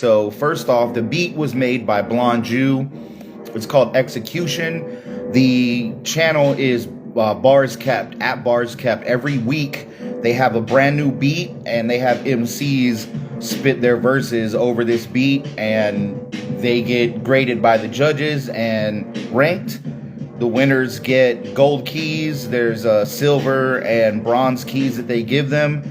So first off, the beat was made by Blonde Jew. It's called Execution. The channel is Bars Kept, at Bars Kept. Every week they have a brand new beat, and they have MCs spit their verses over this beat, and they get graded by the judges and ranked. The winners get gold keys. There's silver and bronze keys that they give them.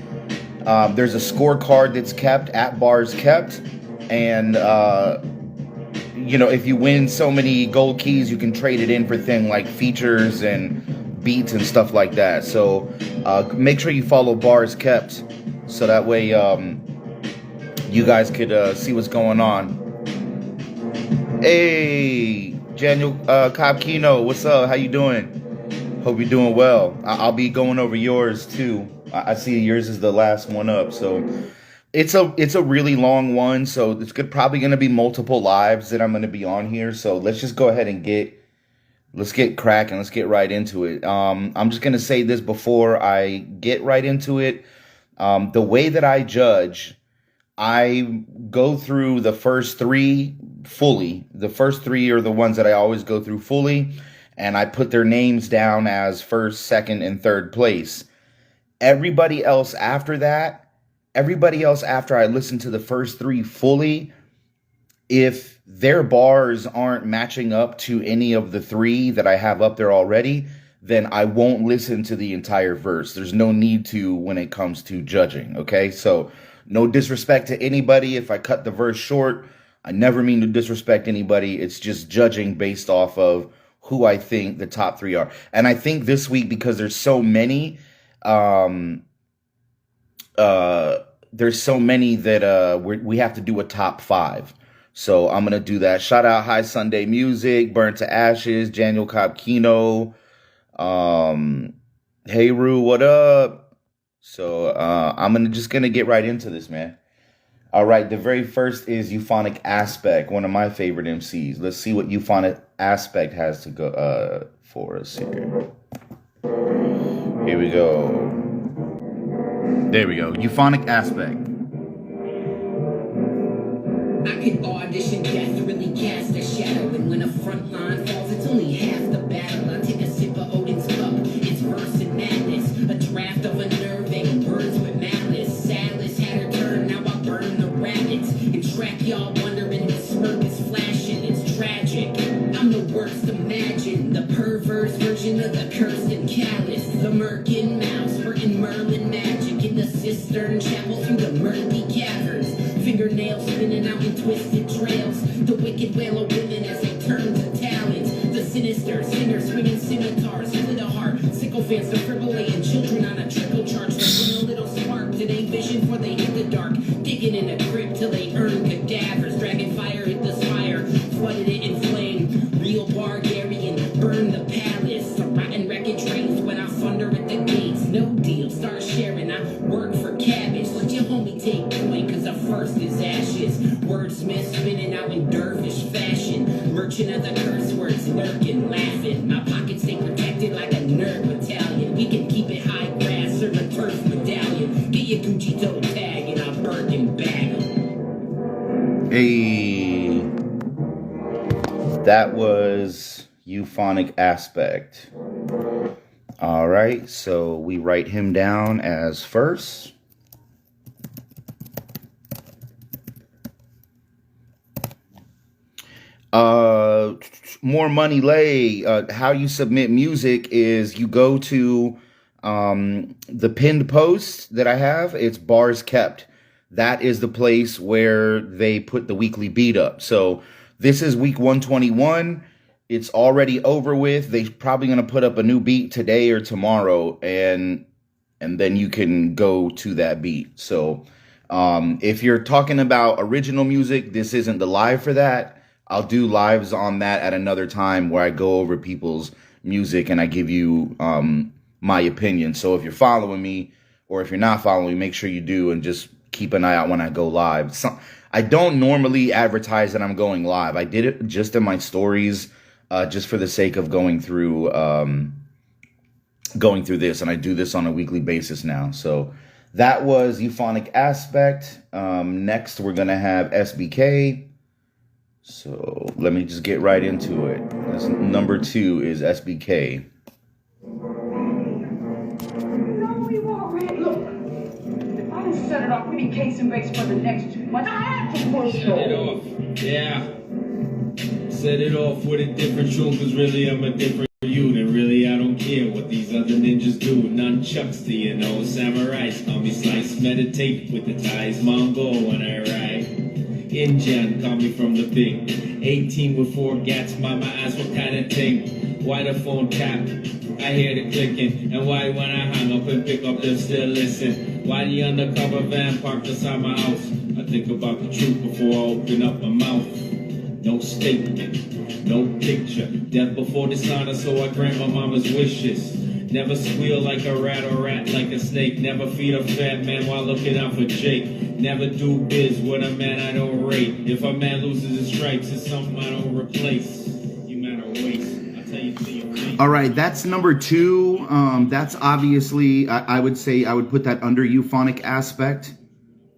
There's a scorecard that's kept at Bars Kept, and you know, if you win so many gold keys, you can trade it in for things like features and beats and stuff like that. So make sure you follow Bars Kept, so that way you guys could see what's going on. Hey, Daniel Copkino, what's up? How you doing? Hope you're doing well. I'll be going over yours too. I see yours is the last one up, so it's a really long one. So it's probably going to be multiple lives that I'm going to be on here. So let's just go ahead and let's get cracking. Let's get right into it. I'm just going to say this before I get right into it. The way that I judge, I go through the first three fully. The first three are the ones that I always go through fully, and I put their names down as first, second, and third place. Everybody else after I listen to the first three fully, if their bars aren't matching up to any of the three that I have up there already, then I won't listen to the entire verse. There's no need to when it comes to judging, okay? So no disrespect to anybody if I cut the verse short. I never mean to disrespect anybody. It's just judging based off of who I think the top three are. And I think this week, because there's so many, there's so many that we have to do a top five. So I'm going to do that. Shout out High Sunday Music, Burnt to Ashes, Daniel Copkino, Hey Rue, what up? So I'm just going to get right into this, man. All right, the very first is Euphonic Aspect, one of my favorite MCs. Let's see what Euphonic Aspect has to go for us here. Here we go. There we go. Euphonic Aspect. I could audition death to really cast a shadow, and when a front line falls, it's only half the battle. I take a sip of Odin's cup, it's verse and madness, a draft of unnerving words with malice. Sallis had her turn, now I burn the rabbits, and track y'all wondering the smirk is flashing. It's tragic, I'm the worst. Imagine the perverse version of the cursed and callous, the Merkin mouse, hurting Merlin magic in the cistern chapel through the murky caverns. Fingernails spinning out in twisted trails. The wicked wail of women as they turn to talents. The sinister singer swinging scimitars. Split a heart. Sycophants defibrillating children on a trickle charge. They bring a little spark to their vision before they hit the dark. Digging in a crypt till they earn cadavers. Dragon fire hit the spire. Flooded it in flame. Real Bargarian burn the palace. A rotten wreckage rains when I thunder at the gates. No deal. Start sharing. I work for cabbage. Let your homie take point, cause the first is ashes. Wordsmith spinning out in dervish fashion. Merchant of the curse words, lurking, laughing. My pockets stay protected like a nerd battalion. We can keep it high grass, serve a turf medallion. Get your Gucci toe tag and I'll burn and bag 'em. Hey, that was Euphonic Aspect. All right, so we write him down as first. More Money Lay. How you submit music is you go to the pinned post that I have. It's Bars Kept. That is the place where they put the weekly beat up. So this is week 121. It's already over with. They're probably going to put up a new beat today or tomorrow, and then you can go to that beat. So if you're talking about original music, this isn't the live for that. I'll do lives on that at another time where I go over people's music and I give you my opinion. So if you're following me, or if you're not following me, make sure you do, and just keep an eye out when I go live. I don't normally advertise that I'm going live. I did it just in my stories, just for the sake of going through this, and I do this on a weekly basis now. So That was Euphonic Aspect. Next, we're going to have SBK. So let me just get right into it. This number 2 is SBK. No, we won't, Red. Look, if I didn't set it off, we need case and brakes for the next 2 months. I have to push Set it off. Yeah. Set it off with a different tune, cause really I'm a different you. And really I don't care what these other ninjas do. Nunchucks to you know, samurais. Call me Slice, meditate with the ties. Mongol when I ride. Injan, call me from the big. 18 with 4 gats, mama asked what kind of thing. Why the phone tap? I hear the clicking. And why when I hang up and pick up, them still listen? Why the undercover van parked beside my house? I think about the truth before I open up my mouth. No statement, no picture. Death before dishonor, so I grant my mama's wishes. Never squeal like a rat or rat like a snake. Never feed a fat man while looking out for Jake. Never do biz with a man I don't rate. If a man loses his stripes, it's something I don't replace. You man are waste. I'll tell you to your face. All right, that's number 2. That's obviously, I would say, I would put that under Euphonic Aspect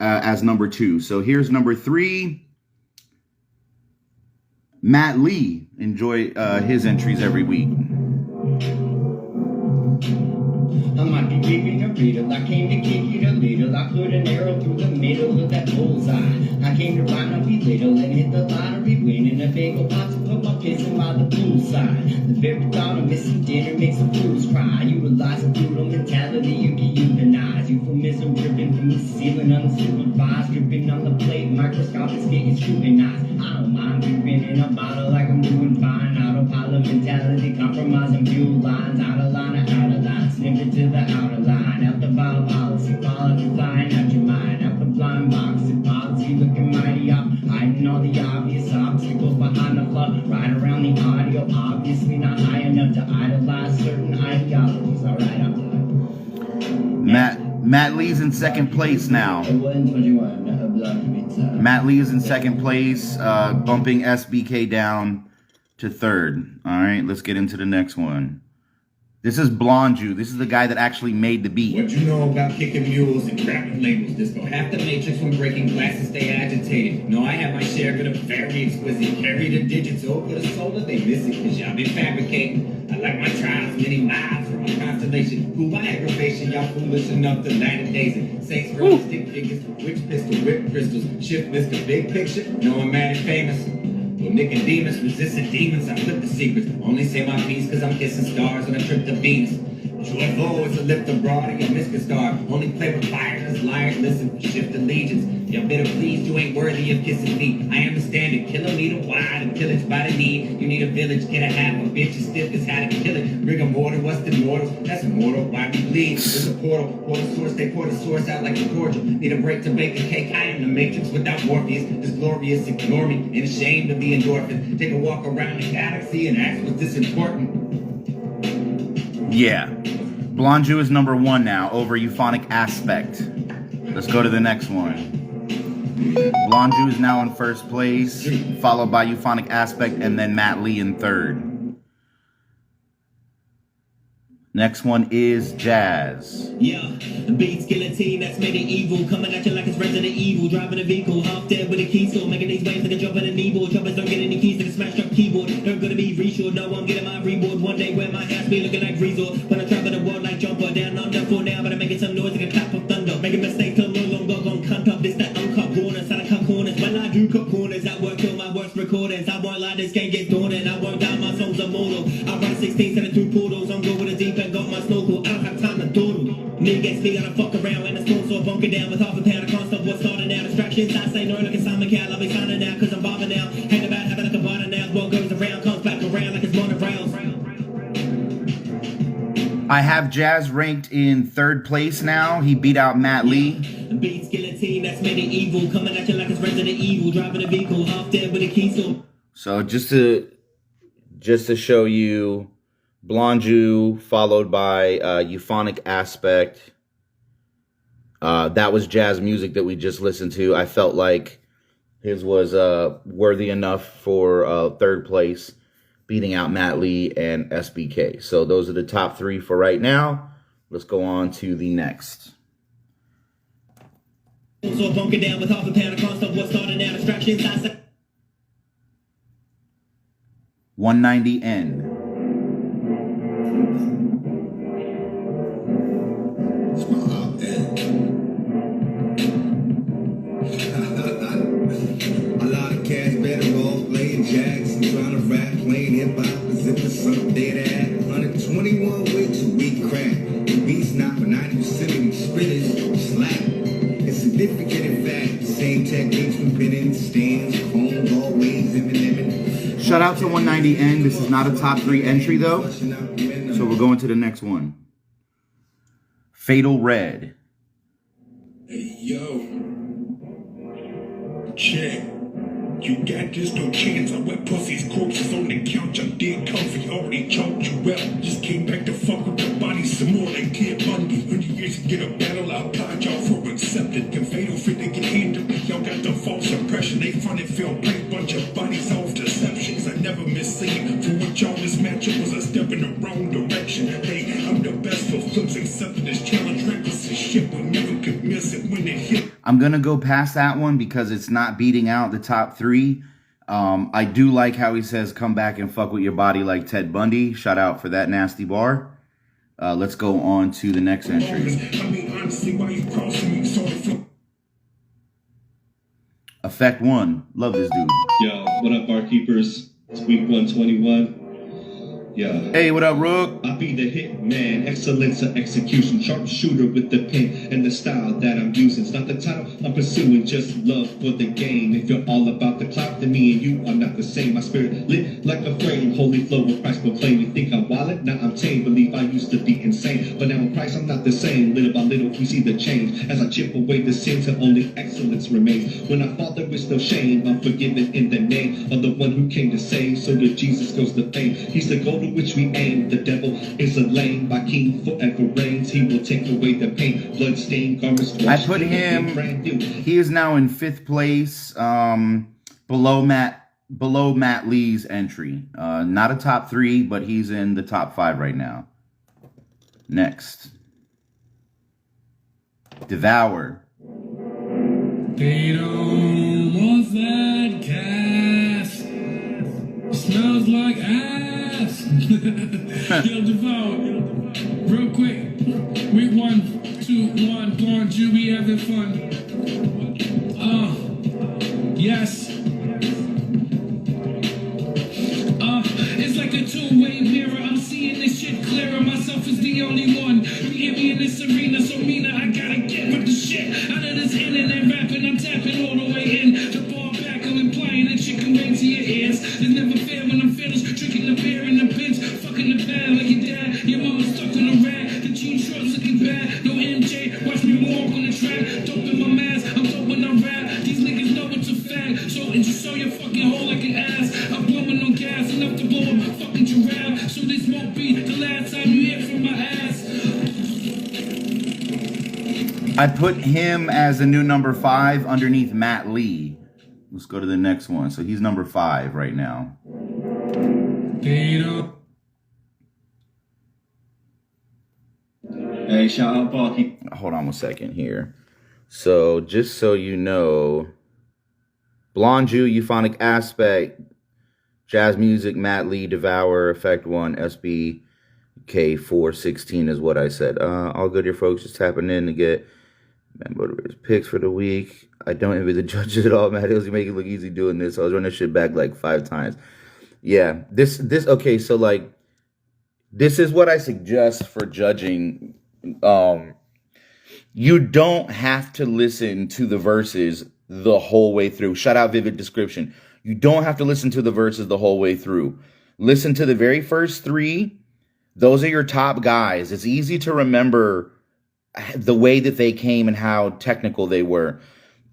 as number 2. So here's number 3. Matt Lee. Enjoy his entries every week. I might be giving a riddle. I came to kick it a little. I put an arrow through the middle of that bullseye. I came to rhyme not be little and hit the lottery winning a bagel pot to put my pissin' by the poolside. The very thought of missing dinner makes the fools cry. Utilize a brutal mentality you can euthanize. Euphemism dripping from the ceiling unsupervised. Dripping on the plate, microscopic getting scrutinized. I don't mind dripping in a bottle like I'm doing fine. Autopilot mentality, compromising fuel lines. Out of line, snippet to the outer line. Out the vital policy, quality flying out your mind. Out the blind box, policy looking mighty up. Hiding all the obvious obstacles behind the flood. Right around the audio, obviously not high enough to idolize certain ideologies. All right, I'm done. Matt Lee's in second place now. Matt Lee is in second place, bumping SBK down to third. All right, let's get into the next one. This is Blonju. This is the guy that actually made the beat. What you know about kicking mules and crapping labels, Disco? Half the matrix when breaking glasses stay agitated. No, I have my share, but I'm very exquisite. Carry the digits over the solar, they miss it, cause y'all been fabricating. I like my trials, many miles from my constellation. Cool my aggravation, y'all foolish enough to land a daisy. Saints, girls, stick figures, witch pistol, whip crystals. Shift Mr. Big Picture, no I'm mad and famous. Well, Nicodemus resisted demons, I flip the secrets. Only say my piece cause I'm kissing stars on a trip to Venus. UFO is a lift abroad of your miscus star. Only play with fire cause liars listen for shift allegiance. Y'all better please, you ain't worthy of kissing feet. I understand it, kilometer wide and pillage by the need. You need a village, get a half a bitch as stiff as how to kill it. Rigor mortar, what's the mortals? That's immortal, why we bleed? There's a portal, pour the source, they pour the source out like a cordial. Need a break to bake the cake, I am the matrix without Morpheus. This glorious, ignore me, and ashamed of the endorphin. Take a walk around the galaxy and ask what's this important. Yeah. Blonju is number 1 now, over Euphonic Aspect. Let's go to the next one. Blonju is now in first place, followed by Euphonic Aspect, and then Matt Lee in third. Next one is Jazz. Yeah, the beat skeleton that's made it evil. Coming at you like it's Resident Evil. Driving a vehicle, half dead with a key store. Making these waves like a drop in a kneeboard. Droppers don't get any keys like a smashed up keyboard. They're gonna be reshored, no I'm getting my reward. One day where my ass be looking like resort. When I travel the world like jumper. Down under for now, but I'm making some noise like a clap of thunder. Making mistakes till no longer gone cunt up. This that uncut corners, I cut corners. When I do cut corners, I work till my worst recordings. I won't lie, this game gets daunting. I won't doubt my songs immortal. I run 16, 7 through portals. I'm good with a deep and got my snorkel. I don't have time to dawdle. Niggas me gotta fuck around when the storm so bunker down with half a pound. I can't stop what's starting now. Distractions, I say no like a Simon Cowell. I'll be signing now cause I'm bobbing now. Hang about having like a bottom now. What goes around comes back around like it's monorails. I have Jazz ranked in third place now. He beat out Matt Lee. The beat skeleton that's made it evil. Coming at you like it's Resident Evil. Driving a vehicle, half dead with a key store. So just to show you, Blonju followed by Euphonic Aspect. That was Jazz music that we just listened to. I felt like his was worthy enough for third place, beating out Matt Lee and SBK. So those are the top 3 for right now. Let's go on to the next. So bunker down with half a pound across the what started out distractions. 190N. It's my op end. A lot of cats better off playing jacks and trying to rap, playing hip hop as if it's something dead at. 121 weeks a week crack. The beats not for 90% of these spitters slap. It's significant in fact. Same techniques from pinning, stands, combs, always living. Shout out to 190N. This is not a top 3 entry though. So we're going to the next one. Fatal Red. Hey, yo. Check. You got just no chance. I wet pussy's corpses on the couch. I'm dead comfy, already choked you out. Just came back to fuck with the body some more like Ted Bundy. 100 years to get a battle, I'll applaud y'all for accepting. Can fatal fit to get handled. Y'all got the false impression. They front and feel play bunch of bodies off deceptions. I never mislead. For what y'all this matchup was a step in the wrong direction. Hey, I'm the best for flips, accepting this challenge. Reckless as shit, we never could miss it when it hit. I'm going to go past that one because it's not beating out the top 3. I do like how he says, come back and fuck with your body like Ted Bundy. Shout out for that nasty bar. Let's go on to the next entry. Effect 1. Love this dude. Yo, what up, barkeepers? It's week 121. Yeah. Hey, what up, Rook? I be the hit man, excellence of execution, sharpshooter with the pen and the style that I'm using. It's not the title I'm pursuing, just love for the game. If you're all about the clout, then me and you are not the same. My spirit lit like a flame, holy flow of Christ proclaim. You think I'm wild? Now I'm tame. Believe I used to be insane, but now in Christ I'm not the same. Little by little we see the change as I chip away the sins and only excellence remains. When I fall there is no shame, I'm forgiven in the name of the one who came to save. So to Jesus goes the fame. He's the goal to which we aim. The devil is a lame. My king forever reigns. He will take away the pain. Bloodstained garments. I put him. He is now in 5th place, below Matt Lee's entry. Not a top 3, but he's in the top 5 right now. Next, Devour. They don't want that gas. Smells like ass. Yo, Devour. Real quick. Week 1, 2, 1. Blonde Jew, we having fun. Yes. It's like a two-way mirror. I'm seeing this shit clearer. Myself is the only one. You hear me in this arena, so Mina, I gotta get with the shit. Out of this in and then rapping, I'm tapping all the way in. The ball back, I'm implying that shit can wait to your ears. It's never fair when I'm finished. Drinking the beer in the bench, fucking the bad like your dad. Your mama stuck on the rag. The jean shorts looking bad. No MJ, watch me walk on the track. Dope in my mask, I'm dope when I rap. These niggas know it's a fact. So and just show your fucking hole like an ass. I'm blowing on gas enough to blow up my fucking giraffe. So this won't be the last time you hear from my ass. I put him as a new number 5 underneath Matt Lee. Let's go to the next one. So he's number 5 right now. Hey, shout out, Balky. Hold on 1 second here. So just so you know, Blonde Jew, Euphonic Aspect, Jazz Music, Matt Lee, Devour, Effect 1, SBK 416 is what I said. All good here, folks. Just tapping in to get motivators picks for the week. I don't envy the judges at all, Matt Hills. You make it look easy doing this. I was running this shit back like 5 times. Yeah, this okay, so like this is what I suggest for judging. You don't have to listen to the verses the whole way through. Shout out Vivid Description. You don't have to listen to the verses the whole way through. Listen to the very first 3. Those are your top guys. It's easy to remember the way that they came and how technical they were.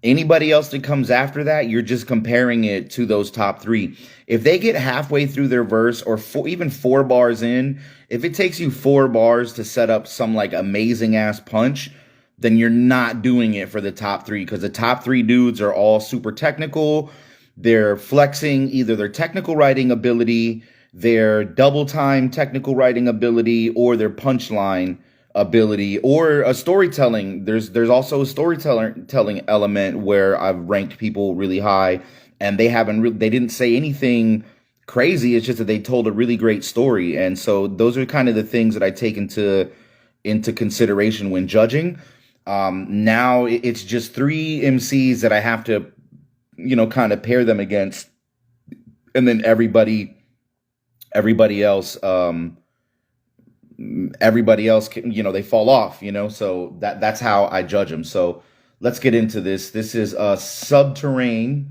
Anybody else that comes after that, you're just comparing it to those top 3. If they get halfway through their verse or even 4 bars in, if it takes you 4 bars to set up some like amazing ass punch, then you're not doing it for the top 3, because the top 3 dudes are all super technical. They're flexing either their technical writing ability, their double time technical writing ability, or their punchline ability or a storytelling. There's also a storytelling element where I've ranked people really high, and they didn't say anything crazy. It's just that they told a really great story, and so those are kind of the things that I take into consideration when judging. Now it's just 3 MCs that I have to, kind of pair them against, and then everybody else, they fall off, so that's how I judge them. So let's get into this. This is Subterrane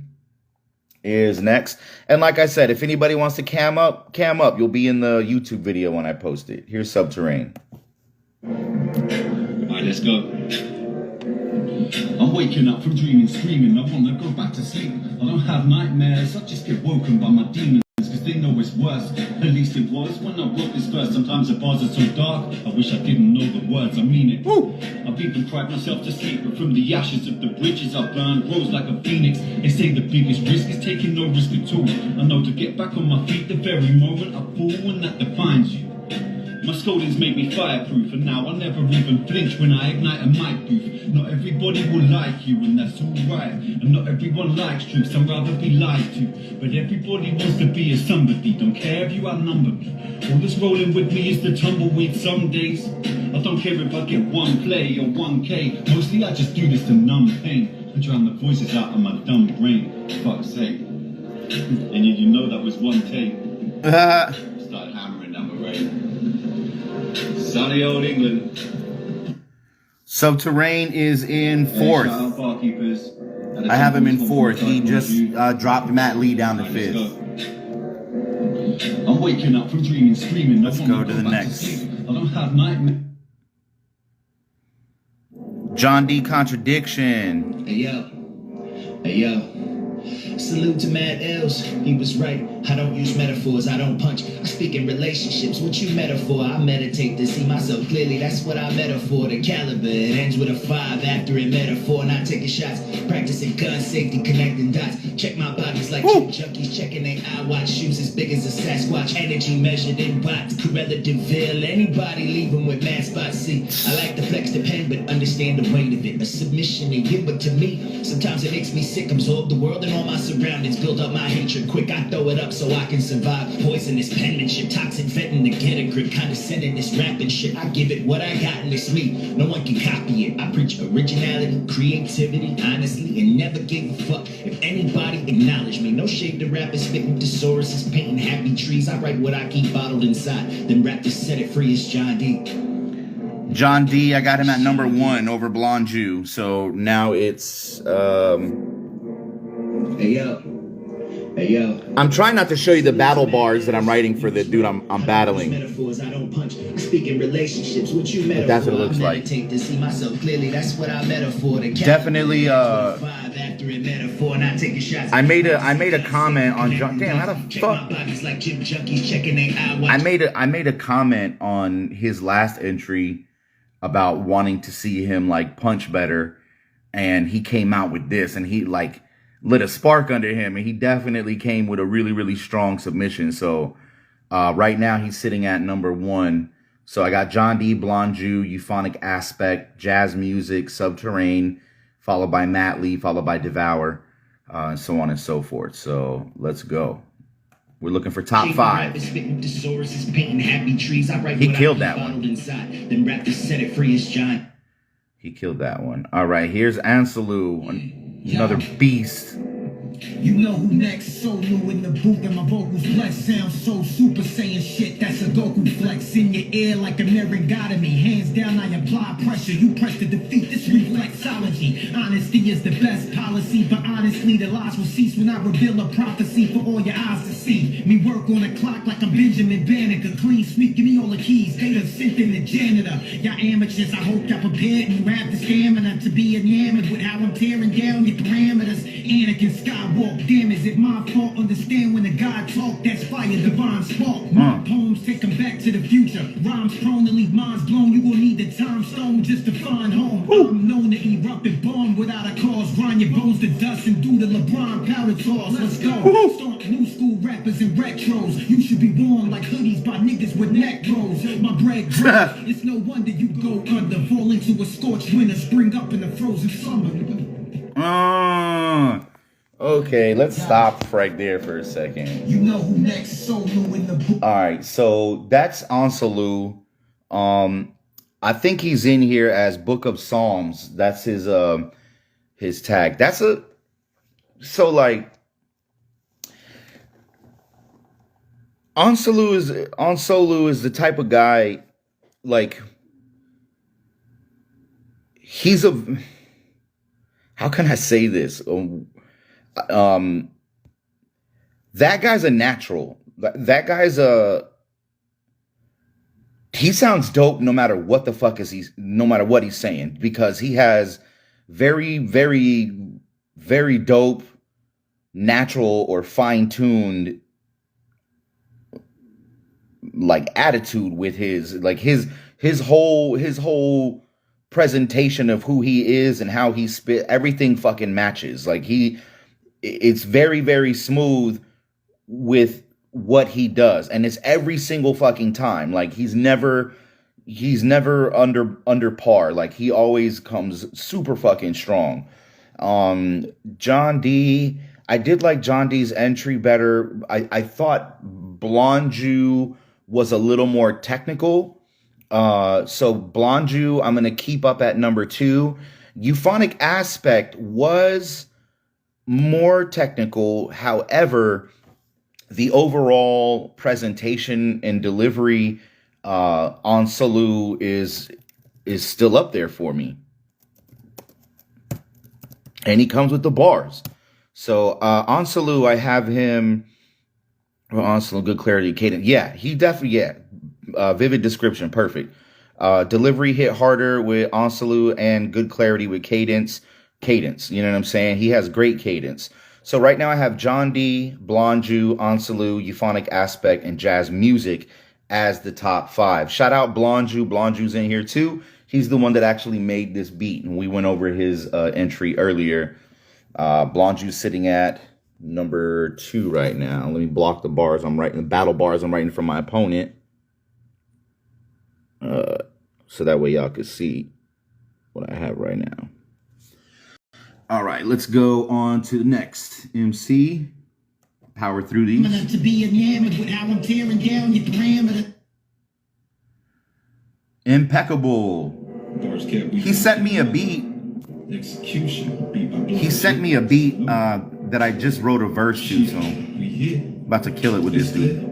is next. And like I said, if anybody wants to cam up, you'll be in the YouTube video when I post it. Here's Subterrane. All right, let's go. I'm waking up from dreaming, screaming, I wanna go back to sleep. I don't have nightmares, I just get woken by my demons, cause they know it's worse. At least it was when I wrote this verse. Sometimes the bars are so dark, I wish I didn't know the words, I mean it. Woo! I've even cried myself to sleep, but from the ashes of the bridges I burned, rose like a phoenix. They say the biggest risk is taking no risk at all. I know to get back on my feet the very moment I fall, and that defines you. My scoldings make me fireproof, and now I never even flinch when I ignite a mic booth. Not everybody will like you, and that's alright. And not everyone likes truth, some rather be lied to. But everybody wants to be a somebody, don't care if you outnumber me. All that's rolling with me is the tumbleweed some days. I don't care if I get 1 play or 1K. Mostly I just do this to numb pain, and drown the voices out of my dumb brain. Fuck's sake. And you know that was 1 take. Start hammering down the rain. Sunny old England. Subterrane is in 4th. I have him in 4th. He just dropped Matt Lee down to 5th. I'm waking up from dreaming, screaming. Let's go to the next. I don't have nightmares. John D. Contradiction. Hey yo. Salute to Mad Illz, he was right. I don't use metaphors, I don't punch. I speak in relationships, what you metaphor? I meditate to see myself clearly, that's what I metaphor. The caliber, it ends with a 5 after a metaphor. Not taking shots, practicing gun safety, connecting dots. Check my bodies like two junkies, checking their eye watch. Shoes as big as a Sasquatch, energy measured in watts. Corella DeVille, anybody leave them with mad spots. See, I like to flex the pen, but understand the weight of it. A submission to you, but to me, sometimes it makes me sick. Absorb the world and all my surroundings, build up my hatred quick. I throw it up so I can survive. Poisonous penmanship, toxic vetting to get a grip. Condescending this rapping shit, I give it what I got and it's me. No one can copy it. I preach originality, creativity, honestly, and never gave a fuck if anybody acknowledged me. No shade to rappers, spitting thesauruses, painting happy trees. I write what I keep bottled inside, then rap to set it free as John D. John D, I got him at number 1 over Blonde Jew. So now it's Hey yo. I'm trying not to show you the battle bars that I'm writing for the dude I'm battling. Metaphors, I don't punch. Speak in relationships, what you metaphor? That's what it looks like. To see myself clearly, that's what I metaphor. Definitely I made a comment on John. Damn, how the fuck? I made a comment on his last entry about wanting to see him like punch better, and he came out with this, and he like lit a spark under him, and he definitely came with a really, really strong submission. So right now he's sitting at number 1. So I got John D, Blonde Jew, Euphonic Aspect, Jazz Music, Subterrane, followed by Matt Lee, followed by Devour, and so on and so forth. So let's go. We're looking for top 5. He killed that one. He killed that one. All right, here's Ansalu, another beast. You know who next? So new in the booth and my vocals flex sound so super saiyan shit. That's a Goku flex in your ear like a neurogotomy. Hands down, I apply pressure. You press to defeat this reflexology. Honesty is the best policy, but honestly, the lies will cease when I reveal a prophecy for all your eyes to see. Me work on the clock like I'm Benjamin Banneker. Clean sweep, give me all the keys. They done sent in the janitor. Y'all amateurs, I hope y'all prepared and you have the stamina to be enamored with how I'm tearing down your parameters. Anakin Skywalker. walk. Damn, is it my fault? Understand when the God talk, that's fire, divine spark. My poems take them back to the future. Rhymes prone to leave minds blown. You will need the time stone just to find home. I'm known to erupt and bomb without a cause. Grind your bones to dust and do the LeBron powder toss. Let's go. Start new school rappers and retros. You should be worn like hoodies by niggas with neck rolls. My bread grows. It's no wonder you go under. Fall into a scorched winter. Spring up in the frozen summer. Okay, let's stop right there for a second. You know who next? Solu in the book. All right, so that's Anselu. I think he's in here as Book of Psalms. That's his tag. That's a so like Anselu is the type of guy like he's a how can I say this? That guy's a natural. That guy's he sounds dope no matter what the fuck no matter what he's saying, because he has very, very, very dope, natural or fine-tuned like attitude with his whole presentation of who he is and how he spit. Everything fucking matches. Like it's very, very smooth with what he does, and it's every single fucking time. Like he's never under par. Like he always comes super fucking strong. John D, I did like John D's entry better. I thought Blonde Jew was a little more technical. So Blonde Jew, I'm gonna keep up at number 2. Euphonic Aspect was more technical. However, the overall presentation and delivery on Salu is still up there for me. And he comes with the bars. So on Salu, I have him. Well, on Salu, good clarity, cadence. Yeah, he definitely, vivid description, perfect. Delivery hit harder with on Salu and good clarity with cadence. Cadence, you know what I'm saying? He has great cadence. So right now I have John D, Blonde Jew, Anselu, Euphonic Aspect, and Jazz Music as the top 5. Shout out Blonde Jew. Blonde Jew's in here too. He's the one that actually made this beat, and we went over his entry earlier. Blonde Jew's sitting at number 2 right now. Let me block the bars. I'm writing the battle bars. I'm writing for my opponent, so that way y'all can see what I have right now. All right, let's go on to the next MC. Power through these. To be enamored with how I'm tearing down your parameter. Impeccable. He sent me a beat. He sent me a beat that I just wrote a verse to, so I'm about to kill it with this dude.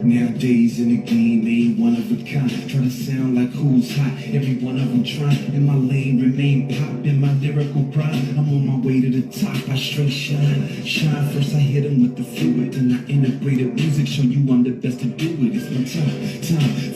Nowadays in the game, ain't one of a kind. Try to sound like who's hot, every one of them try. In my lane, remain pop in my lyrical pride. I'm on my way to the top, I straight shine. Shine first, I hit them with the fluid. Then I integrated music, show you I'm the best to do it. It's my time.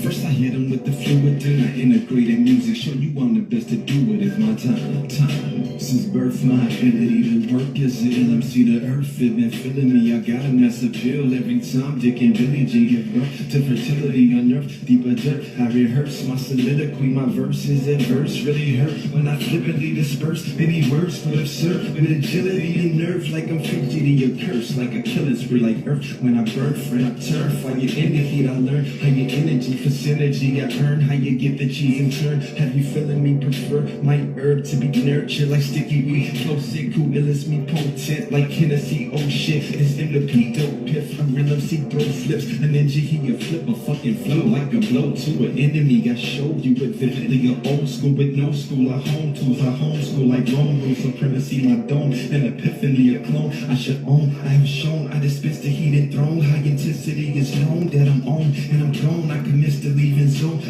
First I hit them with the fluid, then I integrated music, show you I'm the best to do it. It's my time. Since birth, my ability to work as an LMC, the earth, it been feeling me. I got a mess appeal every time Dick and Billy G give birth to fertility on earth, deeper dirt. I rehearse my soliloquy, my verses and verse really hurt when I flippantly disperse many words full of surf with agility and nerve, like I'm fidgety or curse, like a killing spree, like earth when I burn friend I turf. While you're in the heat, I learn how your energy for synergy I earn, how you get the cheese in turn. Have you feeling me? Prefer my herb to be nurtured like sticky weed, flow sick, who illest me potent like Hennessy. Oh shit, it's in the P dope piff. I'm real MC, throw flips, an ninja, he can flip a fucking flow like a blow to an enemy. I showed you it vividly, a old school with no school. I home tools, I homeschool like Rome rule supremacy, my dome, an epiphany, a clone I should own. I have shown, I dispense the heat and throne. High intensity is known that I'm on, and I'm gone. I commence to leave in zone.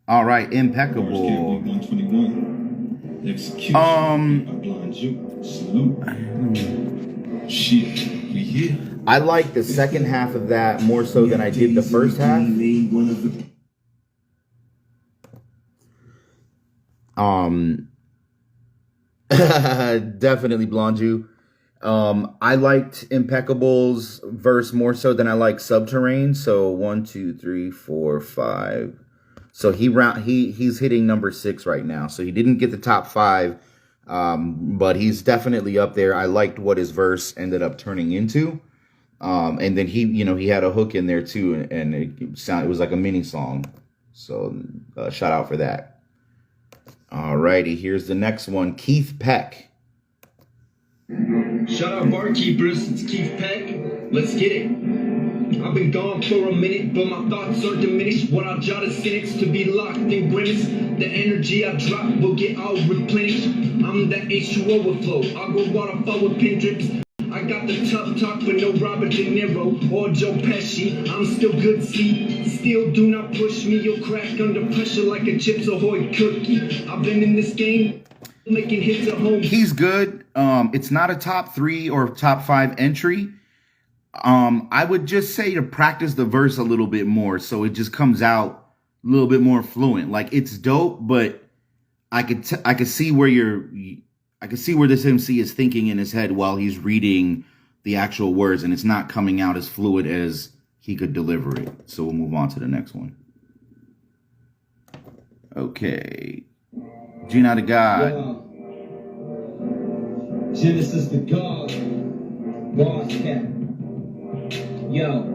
All right, impeccable. I like the second half of that more so than I did the first half. Definitely Blonde Jew. I liked Impeccable's verse more so than I like Subterrane. So 1, 2, 3, 4, 5. So he's hitting number 6 right now. So he didn't get the top 5, but he's definitely up there. I liked what his verse ended up turning into. And then he had a hook in there too, and it was like a mini song. So shout out for that. Alrighty, here's the next one, Keith Peck. Shut up, barkeepers. It's Keith Peck. Let's get it. I've been gone for a minute, but my thoughts are diminished. What I jotted cynics to be locked in grimace. The energy I drop will get all replenished. I'm that H2O overflow. I go waterfall with pin drips. I got the tough talk with no Robert De Niro or Joe Pesci. I'm still good, see. Still do not push me. You'll crack under pressure like a Chips Ahoy cookie. I've been in this game making hits at home. He's good. It's not a top 3 or top 5 entry. I would just say to practice the verse a little bit more so it just comes out a little bit more fluent. Like, it's dope, but I could see where this MC is thinking in his head while he's reading the actual words, and it's not coming out as fluid as he could deliver it. So we'll move on to the next one. Okay. Gina the God. Genesis the God. Boss Cat. Yo.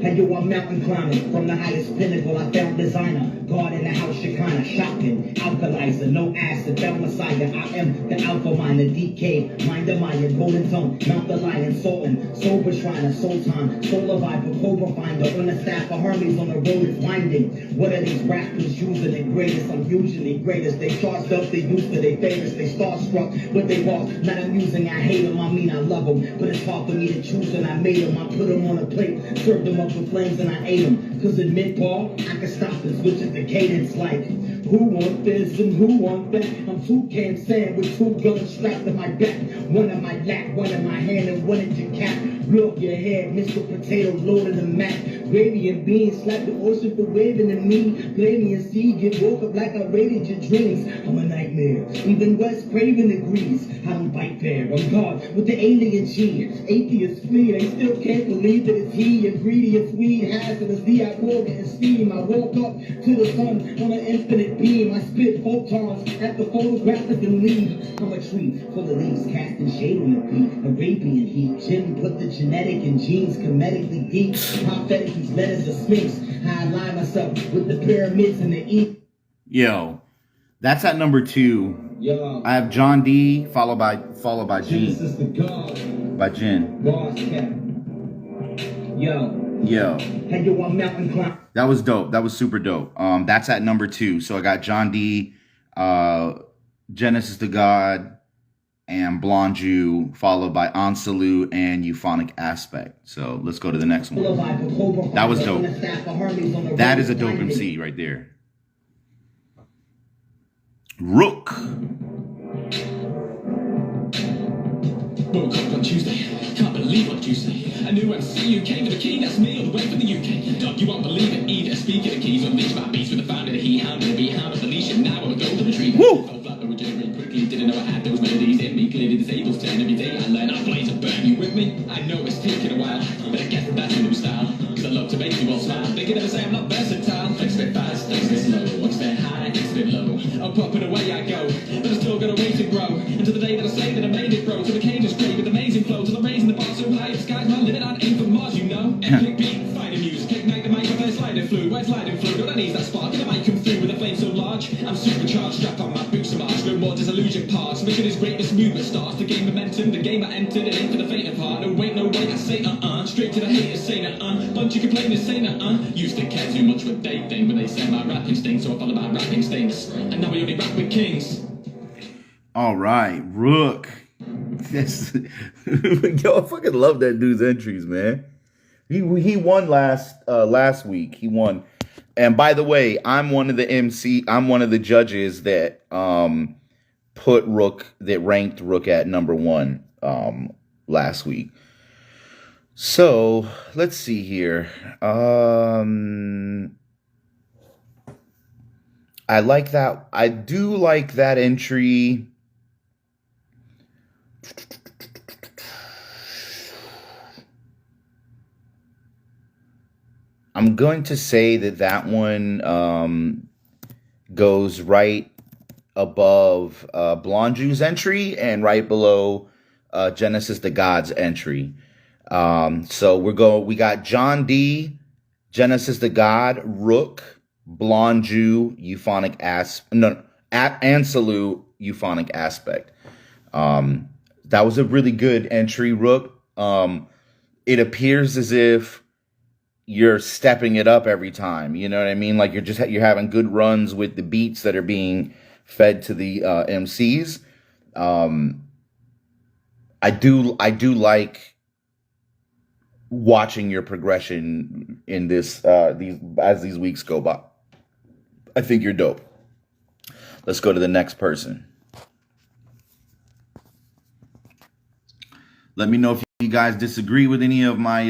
Hey, yo, I'm mountain climbing. From the highest pinnacle, I found designer. God in the house, Shekinah. Shocking. Alkalizer, no acid. Found Messiah. I am the alpha miner. DK. Mind the Maya. Golden tongue. Mount the lion. Sultan. Sober shriner. Sultan. Solar viper. Cobra finder. On the staff of Hermes on the road is winding. What are these rappers using the greatest? I'm usually greatest. They charged up. They used to their favorites. They starstruck. But they walk. Not amusing. I hate them. I mean, I love them. But it's hard for me to choose, and I made them. I put them on a plate. Served them up with flames and I ate them. Cause in mid-ball, I can stop and switch it to cadence like, who want this and who want that? I'm toucan sand with 2 guns strapped to my back. One in my lap, one in my hand, and one in your cap. Blow up your head, Mr. Potato loaded the Mac. Gravy and beans, slap the ocean for waving at me. Blame and see, get woke up like I raided your dreams. I'm a nightmare, even West Craven agrees. I don't bite fair, I'm God with the alien gene. Atheists flee, they still can't believe that it's he. Ingredient weed, hazardous, I walk in steam. I woke up to the sun on an infinite beam. I spit photons at the photographic and leave. I'm a tree full of leaves casting shade on the beat. Arabian heat, Jim put the genetic in genes comedically deep. Prophetic, these letters are sphinx. I align myself with the pyramids and the E. Yo, that's at number 2. Yo. I have John D followed by Gene. Genesis the God. By Jin. Boss Cat. Yo. Hey, yo, I'm mountain climb. That was dope. That was super dope. That's at number 2. So I got John D, Genesis the God, and Blonde Jew, followed by Ansalute and Euphonic Aspect. So let's go to the next one. That was dope. That is a dope MC right there. Rook. Woke up on Tuesday, can't believe what you say. A new MC, you came to the key, that's me all the way from the UK. Dog, you won't believe it either. Speaking of keys, unleashed my beats with the founder, he hounded the beat, hounded the leash, and now I'm a golden retriever. Woo! Fell flat, but regenerate quickly, didn't know I had those melodies in me. Clearly disabled, turn every day I learn, I blaze and burn. You with me? I know it's taking a while, but I guess that's a new style. Cause I love to make you all smile. They can never say I'm not versatile. Flex a bit fast, flex a bit slow. Watch their high, flex a bit low. I'm popping away I go, but I still got a way to grow. Until the day that I say that I made it, bro. To the cage is great with amazing flow. Till I'm raising the bar so high, the sky's my limit. I aim for Mars, you know. Epic beat, fighting music. Ignite the microphone, sliding fluid. Where's sliding fluid? All I need is that spark. And the mic come through with a flame so large. I'm supercharged, strap on my boots of Mars. No more disillusion parts. Making this greatness movement starts. The game momentum, the game I entered. It ain't for the faint of heart. No wait, no wait, I say straight to the haters, say bunch of complainers, say used to care too much what they think, but they said my rapping stinks, so I follow my rapping stinks. And now we only rap with kings. All right, Rook. Yes. Yo, I fucking love that dude's entries, man. He won last week. He won. And by the way, I'm one of the judges that ranked Rook at number 1 last week. So let's see here. I like that. I do like that entry. I'm going to say that one goes right above Blonde Jew's entry and right below Genesis the God's entry. So we got John D, Genesis the God, Rook, Blonde Jew, Euphonic and Salute, Euphonic Aspect. That was a really good entry, Rook. It appears as if you're stepping it up every time. You know what I mean? Like you're having good runs with the beats that are being fed to the MCs. I do like watching your progression in this as these weeks go by. I think you're dope. Let's go to the next person. Let me know if you guys disagree with any of my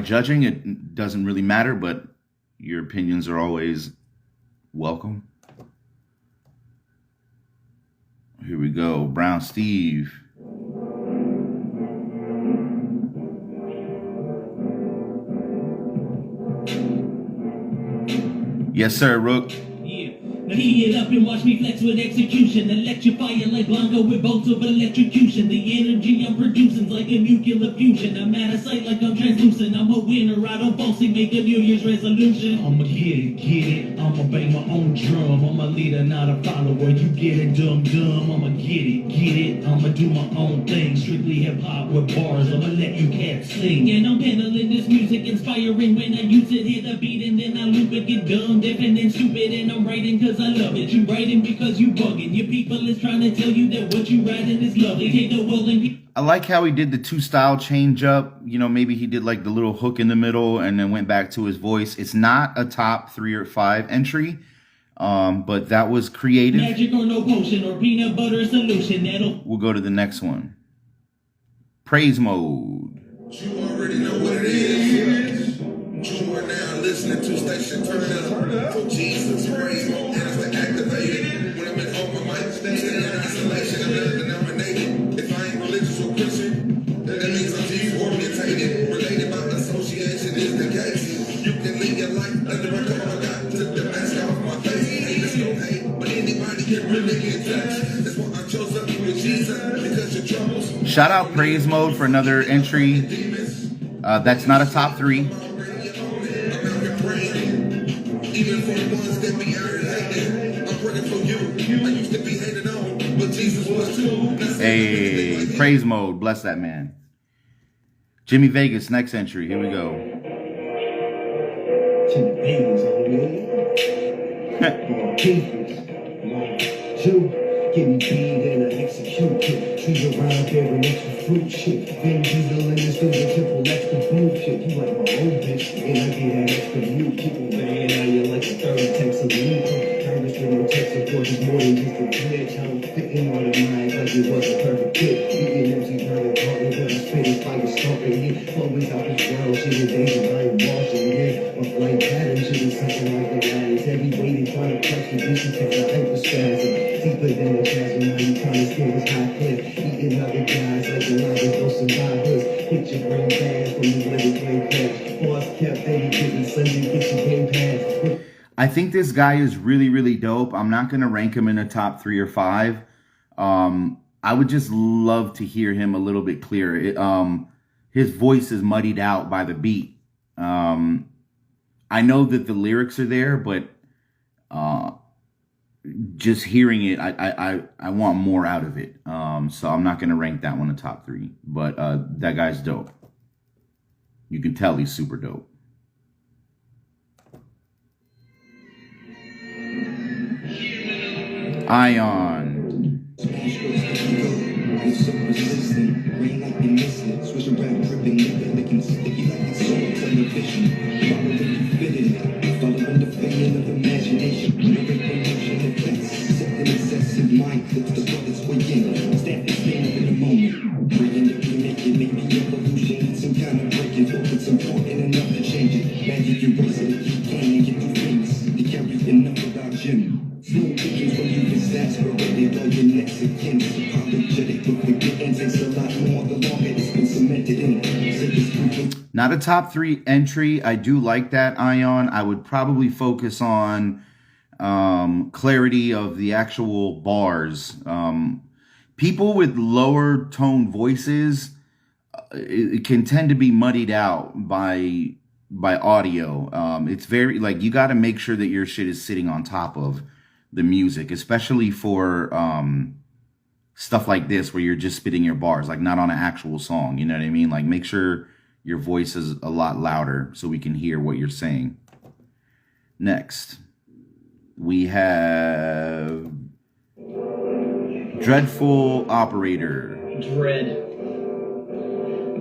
judging. It doesn't really matter, but your opinions are always welcome. Here we go. Brown Steve. Yes, sir, Rook. Now heat it up and watch me flex with execution. Electrify it like Blanco with bolts of electrocution. The energy I'm producing's like a nuclear fusion. I'm out of sight like I'm translucent. I'm a winner, I don't falsely make a New Year's resolution. I'ma get it. I'ma bang my own drum. I'm a leader, not a follower. You get it, dumb. I'ma get it. I'ma do my own thing. Strictly hip hop with bars. I'ma let you cats sing. And I'm handling this music, inspiring when I use it. Hit the beat and then I loop it, get dumb, different and stupid. And I'm writing cause I love it. You writing because you bugging. Your people is trying to tell you that what you writing is lovely. Take the world and I like how he did the 2-style change up. You know, maybe he did like the little hook in the middle and then went back to his voice. It's not a top 3 or 5 entry, but that was creative. Magic or no potion or peanut butter solution. We'll go to the next one. Praise mode. You already know what it is. You are now listening to Station Turn Up. For Jesus, praise mode. And it's activated. When I'm at home with my station in isolation, I'm not denominated. If I ain't religious or Christian, then that means I'm Jesus orientated. Related by association is the case. You can live your life under a cover. I got took the mask off my face. Haters don't hate, but anybody can really get touched. That's why I chose up with Jesus, because your troubles. Shout out Praise Mode for another entry. That's not a top 3. Even for the ones that be out hating, I'm praying for you. I used to be hated on, but Jesus was too. Hey, Praise Mode. Bless that man. Jimmy Vegas, next entry. Here we go. Jimmy Vegas, give me beat and I execute it. Trees around there and extra fruit shit. Vin Diesel in the studio, triple extra blue shit. You like my old bitch, and I get that extra mute. Keep it banging, now you're like a third text of me. Congress with no text support is more than just a glitch. I'm fitting on the mind like it was a perfect fit. Eating empty burning partner, but I spit it fire stomping it. Always out this world, shit is danger, I ain't washing it. My flight pattern shit is something like the lines. Heavy weighted trying to catch the dishes cause I hyperspasm. Deeper than the chasm, now you trying to steal this hot head. Eating other guys like the lobby, go some hoods. Hit your brain fast when you let it play cash. Boss kept baby getting Sunday, get your game pass. I think this guy is really, really dope. I'm not going to rank him in the top 3 or 5. I would just love to hear him a little bit clearer. His voice is muddied out by the beat. I know that the lyrics are there, but just hearing it, I want more out of it. So I'm not going to rank that one in the top 3. But that guy's dope. You can tell he's super dope. Ion. Not a top 3 entry. I do like that, Ion. I would probably focus on clarity of the actual bars. People with lower tone voices, it can tend to be muddied out by audio. It's very, like, you got to make sure that your shit is sitting on top of the music, especially for stuff like this where you're just spitting your bars, like not on an actual song. You know what I mean? Like, make sure your voice is a lot louder so we can hear what you're saying. Next, we have Dreadful Operator. Dread.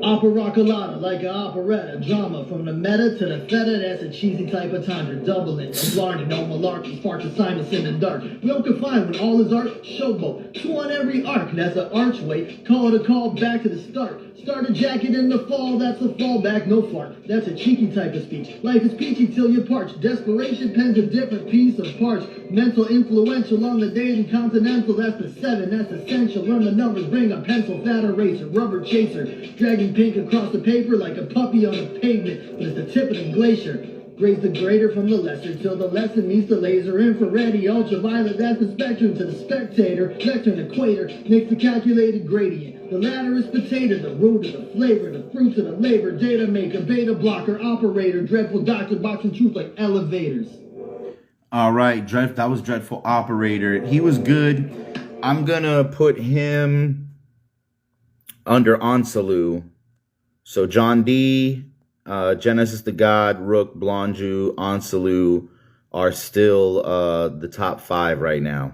Opera colada, like an operetta. Drama from the meta to the feta. That's a cheesy type of tundra. Doubling, blarney, no malarkey. Sparks assignments in the dark. Real confined when all is art. Showboat. 2 on every arc. That's an archway. Call to call back to the start. Start a jacket in the fall. That's a fallback. No fart. That's a cheeky type of speech. Life is peachy till you parch. Desperation pens a different piece of parch. Mental influential on the dating continental. That's the 7. That's essential. Learn the numbers. Bring a pencil. Fat eraser. Rubber chaser. Dragging pink across the paper like a puppy on the pavement, but it's the tip of the glacier. Grades the greater from the lesser till the lesson meets the laser. Infrared, ultraviolet, that's the spectrum to the spectator. Vector and equator makes the calculated gradient. The latter is potato, the root of the flavor, the fruits of the labor. Data maker, beta blocker, operator, dreadful doctor, boxing truth like elevators. All right, that was Dreadful Operator. He was good. I'm gonna put him under Ansalu. So John D, Genesis the God, Rook, Blonju, Ansalu are still the top 5 right now.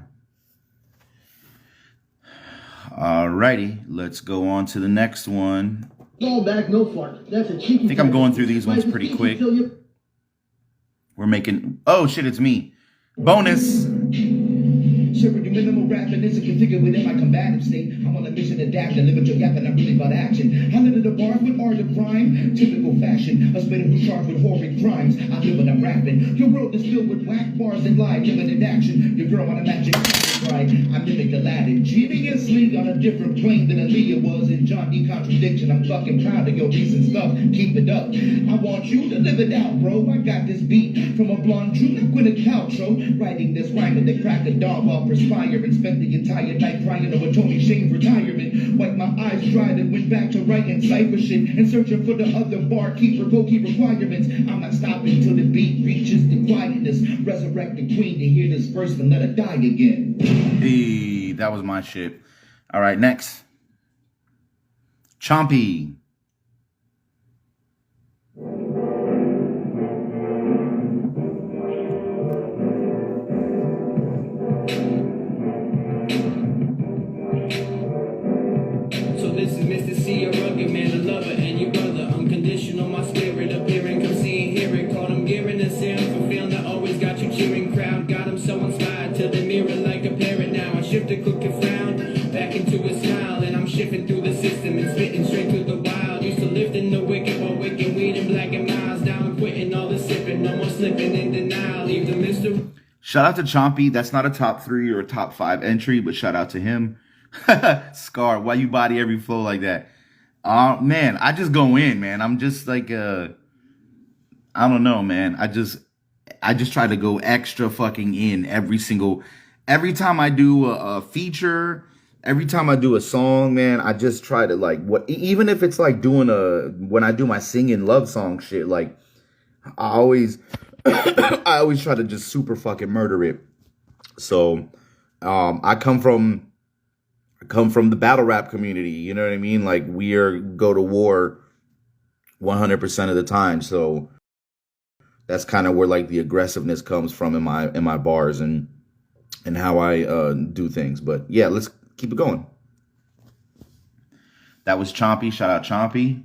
Alrighty, let's go on to the next one. Fall back, no fart. That's a cheeky. I think I'm going through these ones pretty quick. We're making, oh shit, it's me. Bonus. Shiver, your minimal rapping isn't configured within my combative state. I'm on a mission to adapt and live with your gap, and I'm really about action. I live in the bars with art of crime, typical fashion. A spitting who's charged with horrid crimes. I live when I'm rapping. Your world is filled with whack bars and lie, limited action. Your girl on a magic ride. I mimic Aladdin, geniusly on a different plane than Aaliyah was in John D. Contradiction. I'm fucking proud of your recent stuff. Keep it up. I want you to live it out, bro. I got this beat from a blonde Drew, not Gwyneth Paltrow. Writing this rhyme in the crack of dawn while perspiring. Spent the entire night crying over Tony Shane's retirement. Wiped my eyes dried and went back to writing cipher shit and searching for the other barkeeper go-key requirements. I'm not stopping till the beat reaches the quietness. Resurrect the queen to hear this first and let her die again. Hey, that was my shit. All right, next. Chompy. Shout out to Chompy. That's not a top 3 or a top 5 entry, but shout out to him. Scar, why you body every flow like that? Man, I just go in, man. I'm just like, I don't know, man. I just try to go extra fucking in every time I do a feature, every time I do a song, man, I just try to like, even if it's like when I do my singing love song shit, like I always try to just super fucking murder it. So, I come from the battle rap community, you know what I mean? Like we go to war 100% of the time. So that's kind of where like the aggressiveness comes from in my bars and how I do things. But yeah, let's keep it going. That was Chompy. Shout out Chompy.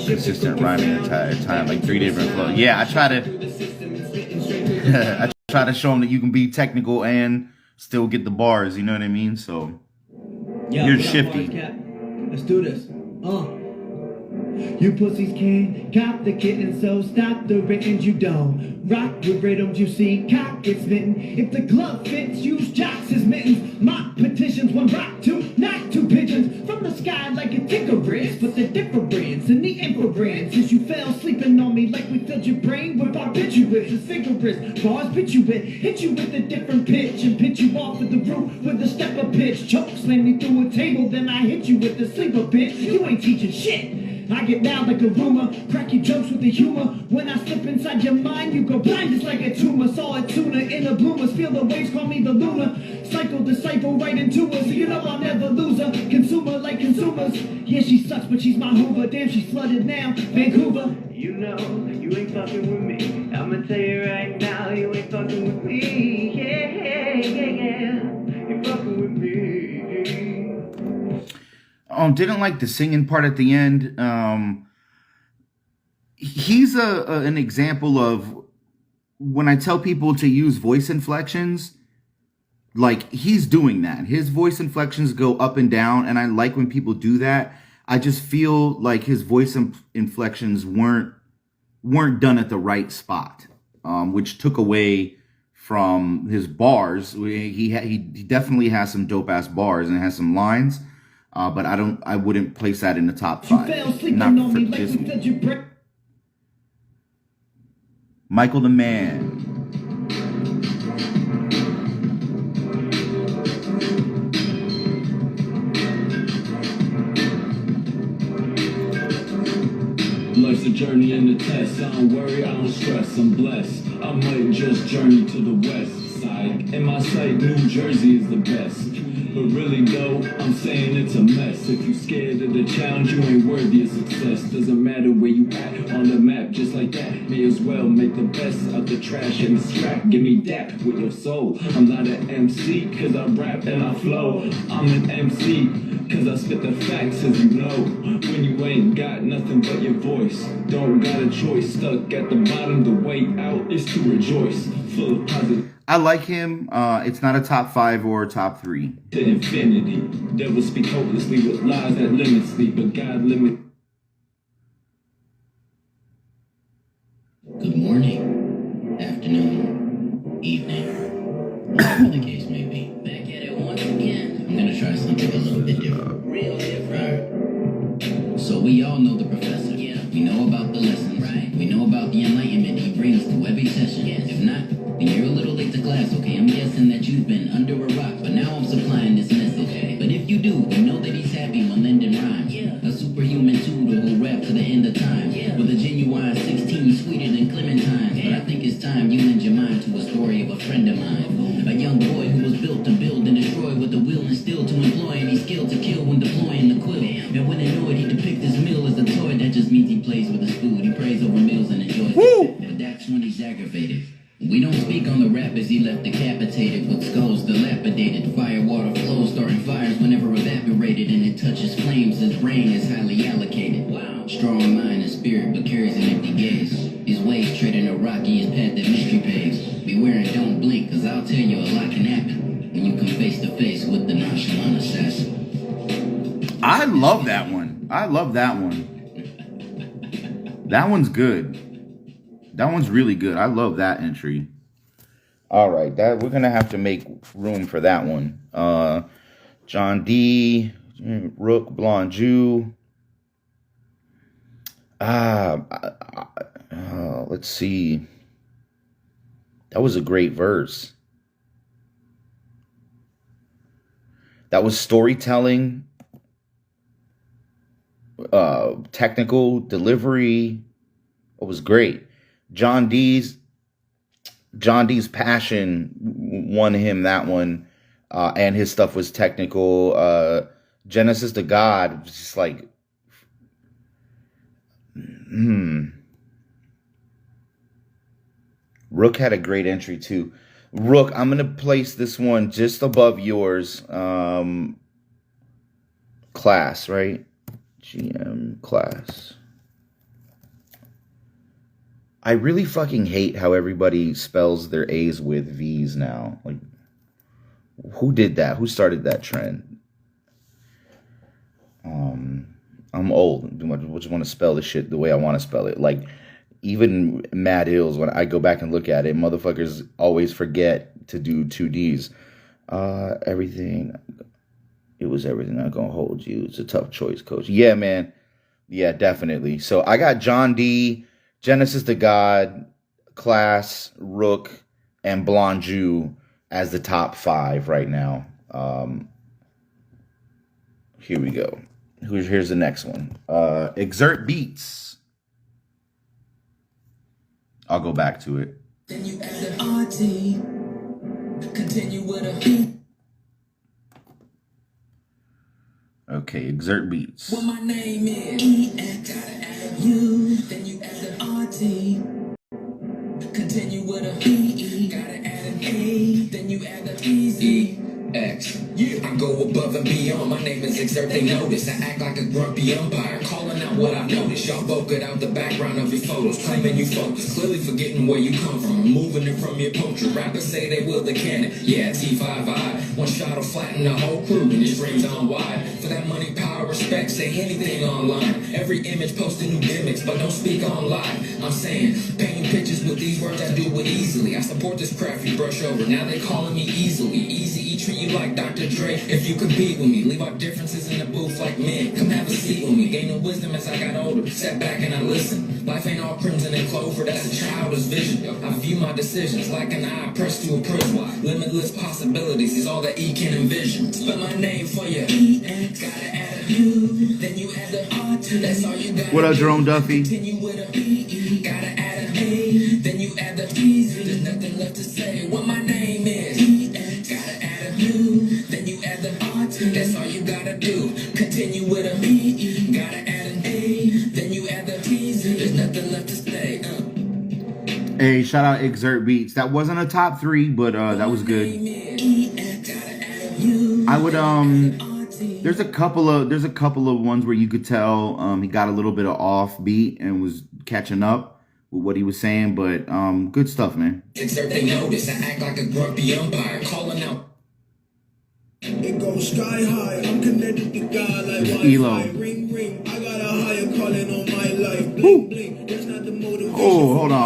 Consistent rhyming entire time, like 3 different flows. Yeah, I try to show them that you can be technical and still get the bars. You know what I mean? So you're shifty. Let's do this. You pussies can't cop the kitten, so stop the written. You don't rock with rhythms, you see cock gets smitten. If the glove fits, use jocks as mittens. Mock petitions, one rock, two, not 2 pigeons from the sky. bars, hit you with a different pitch, and pitch you off at the roof with a stepper pitch. Choke slam me through a table, then I hit you with the sleeper pitch. You ain't teaching shit. I get down like a rumor, crack your jokes with the humor. When I slip inside your mind, you go blind just like a tumor. Saw a tuna in a bloomers, feel the waves, call me the lunar. Cycle, disciple, right into her, so you know I'll never lose her. Consumer like consumers. Yeah, she sucks, but she's my Hoover. Damn, she's flooded now. Vancouver. You know, you ain't fucking with me. I'ma tell you right now, you ain't fucking with me. Yeah. You fucking with me. Didn't like the singing part at the end. He's an example of when I tell people to use voice inflections, like he's doing that. His voice inflections go up and down, and I like when people do that. I just feel like his voice inflections weren't done at the right spot, which took away from his bars. He definitely has some dope ass bars and has some lines. But I wouldn't place that in the top 5. Not for this one. Michael the Man. Life's a journey and a test. I don't worry, I don't stress. I'm blessed. I might just journey to the west side. In my sight, New Jersey is the best. But really though, I'm saying it's a mess. If you scared of the challenge, you ain't worthy of success. Doesn't matter where you at on the map, just like that. May as well make the best out the trash and the scrap. Give me dap with your soul. I'm not an MC, cause I rap and I flow. I'm an MC, cause I spit the facts, as you know. When you ain't got nothing but your voice, don't got a choice. Stuck at the bottom, the way out is to rejoice. Full of positive. I like him. It's not a top 5 or a top 3. To infinity. Devils speak hopelessly with lies that limits me, but God limit. Good morning, afternoon, evening, whatever the case may be. Back at it once again. I'm gonna try something a little bit different. Real different. So we all know the professor. Yeah. We know about the lessons. Right. We know about the enlightenment he brings to every session. Yes. If not, then you're a little late to class, okay? I'm guessing that you've been under a rock, but now I'm supplying this message. Okay. But if you do, then know that he's happy when lending rhymes. Yeah. A superhuman tutor who'll rap to the end of time. Yeah. With a genuine 16 sweeter than Clementine. Yeah. But I think it's time you lend your mind to a story of a friend of mine. A young boy who was built to build and destroy with the will and still to employ, and he's skilled to kill when deploying the quill. And when annoyed, he depicts his meal as a toy. That just means he plays with his food. He prays over meals and enjoys it. But that's when he's aggravated. We don't speak on the rap as he left decapitated with skulls dilapidated. Fire water flows, starting fires whenever evaporated, and it touches flames. His brain is highly allocated. Wow. Strong mind and spirit, but carries an empty gaze. His ways treading a rockiest path that mystery paves. Beware and don't blink, cause I'll tell you a lot can happen when you come face to face with the nonchalant assassin. I love that one. I love that one. That one's good. That one's really good. I love that entry. All right, that we're gonna have to make room for that one. John D, Rook, Blonde Jew. Let's see. That was a great verse. That was storytelling, technical delivery. It was great. John D's passion won him that one, and his stuff was technical. Genesis to God was just like, Rook had a great entry too. Rook, I'm gonna place this one just above yours. Class, right? GM class. I really fucking hate how everybody spells their A's with V's now. Like, who did that? Who started that trend? I'm old. I just want to spell the shit the way I want to spell it. Like, even MADD Illz, when I go back and look at it, motherfuckers always forget to do 2 D's. Everything. It was everything not gonna hold you. It's a tough choice, coach. Yeah, man. Yeah, definitely. So I got John D, Genesis to God, Class, Rook, and Blonju as the top 5 right now. Here we go. Here's the next one. Exert Beats. I'll go back to it. Then you add the RT. Continue with a Okay, Exert Beats. what my name is. EX, gotta add U. Then you add the RT. Continue with a PE. Gotta add an A. Then you add the EZ. X. Yeah. I go above and beyond. My name is Exert. They notice. I act like a grumpy umpire, calling out what I've noticed. Y'all both get out the background of your photos, claiming you focus, clearly forgetting where you come from, moving it from your poacher. Rappers say they will, they can. Yeah, T5I. One shot will flatten the whole crew and your streams on wide. For that money, power, respect, say anything online. Every image posting new gimmicks, but don't speak online. I'm saying, painting pictures with these words, I do it easily. I support this craft you brush over. Now they calling me easily. Easy, treat you like Dr. Dre. If you compete with me, leave our differences in the booth like men. Come have a seat with me. Gaining wisdom as I got older. Sat back and I listen. Life ain't all crimson and clover. That's a childish vision. I view my decisions like an eye pressed to a prism. Limitless possibilities is all that E can envision. Spell my name for you. EX, gotta add a U. Then you add the R to. That's all you got. What up, Jerome Duffy? Continue with a PE. Gotta add an A. Then you add the EZ. There's nothing left to say. What my name is. EX, gotta add a U. Then you add the R to. That's all you gotta do. Continue with a PE. Gotta add an A. Then you add the EZ. There's nothing left to say. Hey, shout out Exert Beats. That wasn't a top 3, but that was good. I would there's a couple of ones where you could tell he got a little bit of off beat and was catching up with what he was saying, but good stuff, man. Exert, they notice I act like a grumpy umpire, calling out. It goes sky high. I'm connected to God like Elo. Ring ring. I got a higher calling on my life. Bling bling. That's not the motivation. Oh, hold on.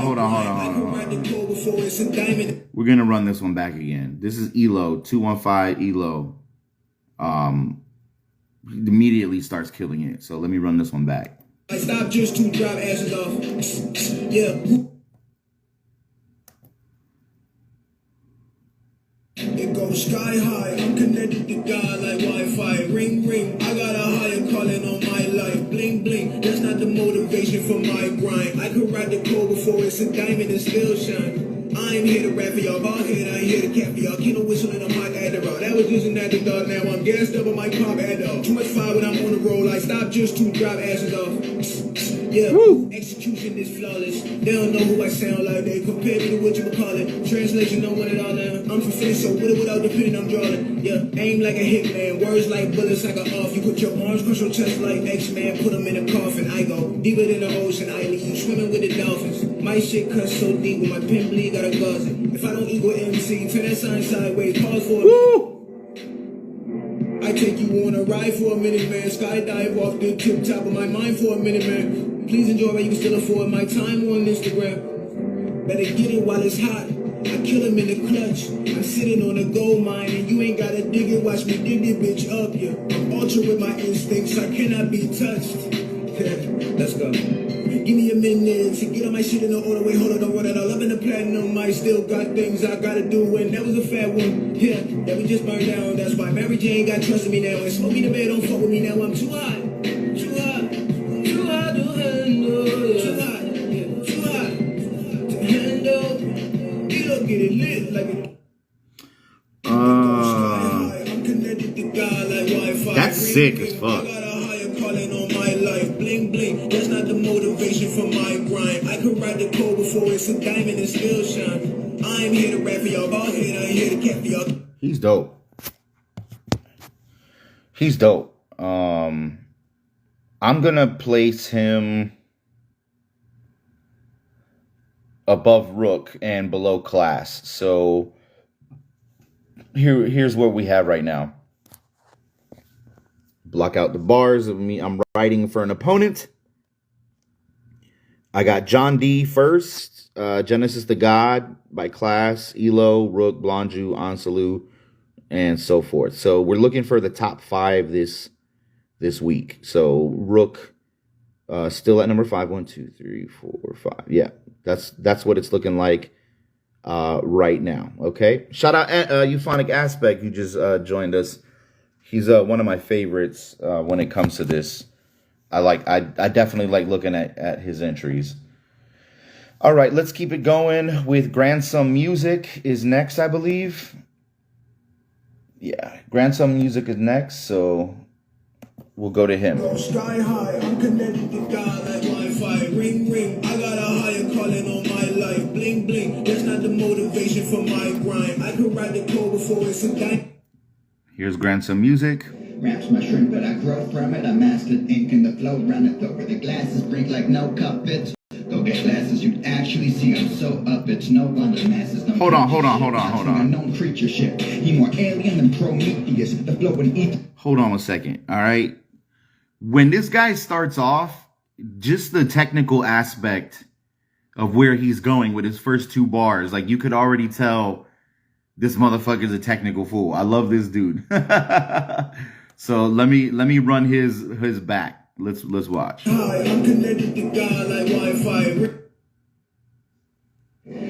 We're gonna run this one back again. This is Elo, 215 Elo. Immediately starts killing it. So let me run this one back. I stopped just to drop ashes off. Yeah. It goes sky high. I'm connected to God like Wi-Fi. Ring ring. I got a higher calling on my life. Bling bling. That's not the motivation for my grind. I could write the code before it's a diamond and still shine. I ain't here to rap for y'all, ball head, I ain't here to cap for y'all. Kino whistling on my Adderall. That was just an afterthought, now I'm gassed up on my pop Adderall. Too much fire when I'm on the roll, I stop just to drop ashes off. Yeah, woo. Execution is flawless. They don't know who I sound like, they compare me to what you would call it. Translation don't want it all now. I'm fulfilled, so with it without depending, I'm drawing. Yeah, aim like a hitman, words like bullets like an off. You put your arms across your chest like X-Man, put them in a coffin. I go deeper than the ocean, I leave you swimming with the dolphins. My shit cuts so deep with my pen bleed, got a gauze it. If I don't equal MC, turn that sign sideways, pause for a minute. I take you on a ride for a minute, man. Skydive off the tip top of my mind for a minute, man. Please enjoy while you can still afford my time on Instagram. Better get it while it's hot. I kill him in the clutch. I'm sitting on a gold mine and you ain't gotta dig it. Watch me dig this bitch up, yeah. I'm ultra with my instincts. I cannot be touched. Let's go. Give me a minute to get on my shit in the order. Wait, hold on, don't run it all up in the platinum. I still got things I gotta do, and that was a fat one. Yeah, that we just burned down. That's why Mary Jane got trust in me now. And smoke me the bed, don't fuck with me now. I'm too hot. Too hot. Too hot to handle. Too hot. Yeah, too hot to handle. Get up, get it lit like a. I'm connected to God like Wi-Fi. That's sick as fuck. Calling on my life, bling bling. That's not the motivation for my grind. I could write the code before it's a diamond and still shine. I ain't here to rap for y'all, ball head, I ain't here to cap for y'all. He's dope. He's dope. I'm gonna place him above Rook and below Class. So here's what we have right now. Block out the bars of me. I'm writing for an opponent. I got John D first. Genesis the God by Class, Elo, Rook, Blonju, Ansalu, and so forth. So we're looking for the top 5 this week. So Rook still at number 5. 1, 2, 3, 4, 5. Yeah, that's what it's looking like. right now. Okay. Shout out Euphonic Aspect, who just joined us. He's one of my favorites when it comes to this. I definitely like looking at his entries. All right, let's keep it going with Grandson Music is next, I believe. Yeah, Grandson Music is next, so we'll go to him. Sky high, I'm connected to God like Wi-Fi. Ring, ring, I got a higher calling on my life. Bling, bling, that's not the motivation for my grind. I could ride the pole before it's a dime. Here's Grandson Music. Raps my shrink, but I grow from it. I mastered ink and the flow runneth over the glasses. Brink like no cup fits. Go get glasses, you'd actually see I'm so up. It's no wonder masses. No hold on. Unknown creature shit. He more alien than Prometheus. The flow and ether. Hold on a second. All right. When this guy starts off, just the technical aspect of where he's going with his first two bars, like you could already tell this motherfucker's a technical fool. I love this dude. So let me run his back. Let's watch. Hi, I'm connected to God like Wi-Fi.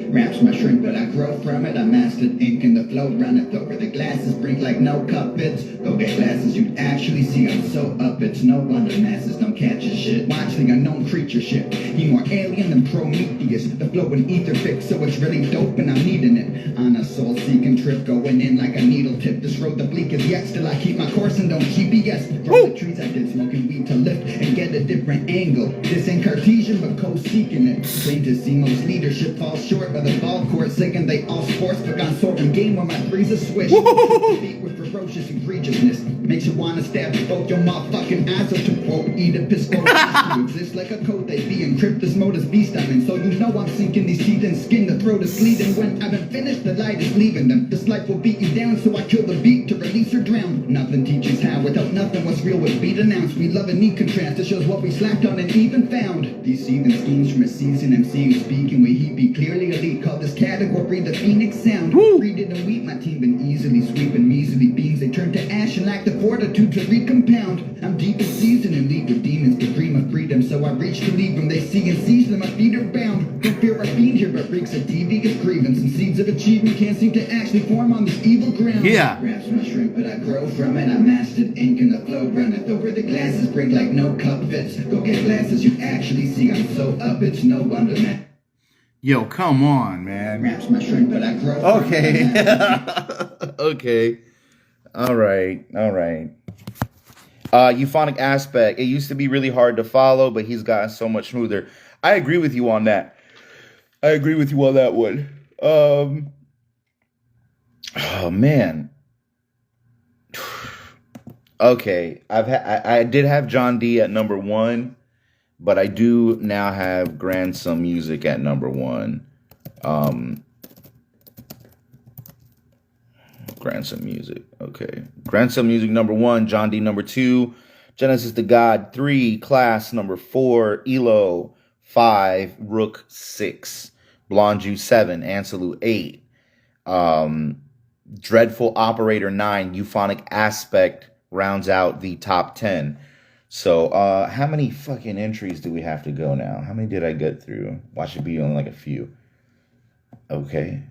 Raps my shrink, but I grow from it. I mastered ink and the flow runneth over the glasses. Brink like no cup fits. Go get glasses, you'd actually see I'm so up. It's no wonder masses don't catch his shit. Watch the unknown creature shit. He more alien than Prometheus. The flow and ether fix, so it's really dope and I'm needing it. On a soul-seeking trip, going in like a needle tip. This road the bleakest yet, still I keep my course and don't GPS. From the trees I did smoking weed to lift and get a different angle. This ain't Cartesian, but co-seeking it. Claim to see most leadership falls short of the ball court, saying they all sports, but gone soaring game when my threes are swish. Beat with ferocious egregiousness, makes you wanna stab both your motherfucking eyes. Or to quote Oedipus, to exist like a code they be encrypt this mode is beast I'm in. So you know I'm sinking these teeth in skin, the throat is bleeding. When I've been finished, the light is leaving them. This life will beat you down, so I kill the beat to release or drown. Nothing teaches how, without nothing what's real would be denounced. We love and need contrast, it shows what we slacked on and even found. These seething schemes from a seasoned MC who's speaking where he be clearly elite. Call this category the Phoenix Sound. Read it and weep, my team been easily sweeping measly beans. They turn to ash and lack the fortitude to recompound. I'm deep in season and lead with demons to dream of freedom. So I reach to leave them, they see and seize them, my feet are bound. Don't fear I've been here, but reeks of devious grievance. And seeds of achievement can't seem to actually form on this evil ground. Yeah. Raps my shrink, but I grow from it. I mastered ink and the flow runneth over the glasses. Brink like no cup fits. Go get glasses, you actually see I'm so up. It's no wonder, man. Yo, come on, man. Raps my shrink, but I grow. Okay. Okay. All right. Euphonic Aspect. It used to be really hard to follow, but he's gotten so much smoother. I agree with you on that. I agree with you on that one. Oh man. Okay. I did have John D at number 1. But I do now have Grandson Music at number 1. Grandson Music. Okay. Grandson Music number 1. John D number 2. Genesis to God 3. Class number 4. Elo 5. Rook 6. Blonde Jew 7. Ansalu 8. Dreadful Operator 9. Euphonic Aspect rounds out the top 10. So, how many fucking entries do we have to go now? How many did I get through? Watch it be only like a few. Okay.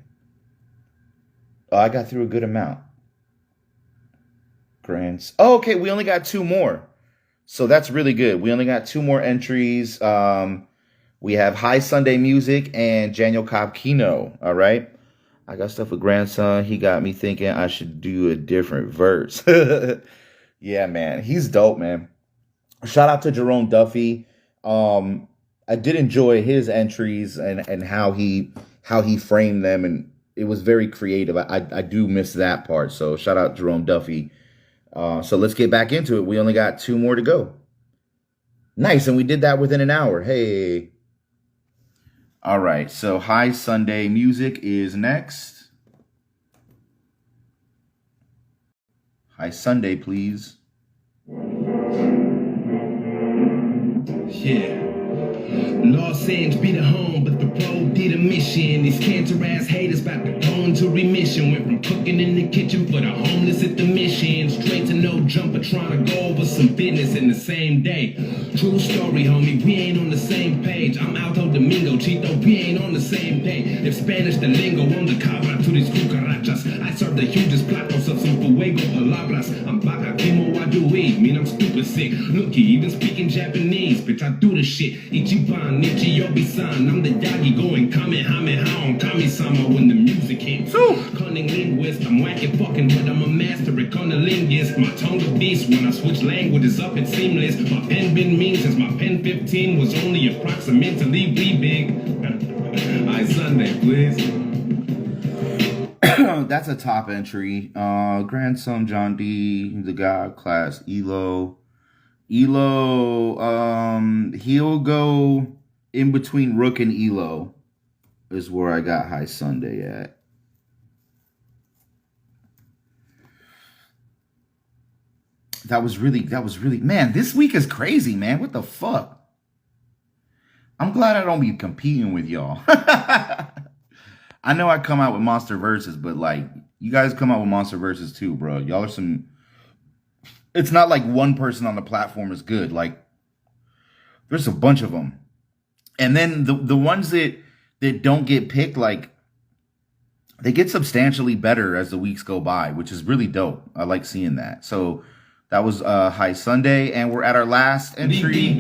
Oh, I got through a good amount. Grants. Oh, okay, we only got 2 more. So that's really good. We only got 2 more entries. We have High Sunday Music and Daniel Cobb Kino. All right. I got stuff with Grandson. He got me thinking I should do a different verse. Yeah, man. He's dope, man. Shout out to Jerome Duffy. I did enjoy his entries and how he framed them, and it was very creative. I do miss that part. So shout out Jerome Duffy. So let's get back into it. We only got 2 more to go. Nice, and we did that within an hour. Hey. All right, so High Sunday Music is next. High Sunday, please. Yeah. Los Angeles be the home, but the road did a mission. These cancer-ass haters about to go into remission. Went from cooking in the kitchen for the homeless at the mission. Straight to no jumper trying to go over some business in the same day. True story, homie, we ain't on the same page. I'm Alto Domingo, Chito, we ain't on the same page. If Spanish the lingo, I'm the cabra to these cucarachas. I serve the hugest platos of some fuego palabras. I'm baca como I do it, mean I'm stupid sick. Looky, even speaking Japanese, bitch, I do the shit. Ichiban, Nichiyobi-san, I'm the Yagi going Kamehameha on Kami-sama when the music hits. Cunning linguist, I'm whacking fucking, but I'm a master at cunnilingus. My tongue a beast when I switch languages up, it's seamless. My pen been mean since my pen 15 was only approximately wee big. Hi, Sunday, please. That's a top entry. Grandson John D, the God class, Elo. He'll go in between Rook and Elo is where I got High Sunday at. That was really, man, this week is crazy, man. What the fuck? I'm glad I don't be competing with y'all. I know I come out with Monster Verses, but like, you guys come out with Monster Verses too, bro. Y'all are some, it's not like one person on the platform is good. Like, there's a bunch of them. And then the ones that don't get picked, like, they get substantially better as the weeks go by, which is really dope. I like seeing that. So that was High Sunday, and we're at our last entry.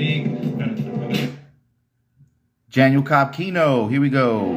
Daniel Cobb Kino. Here we go.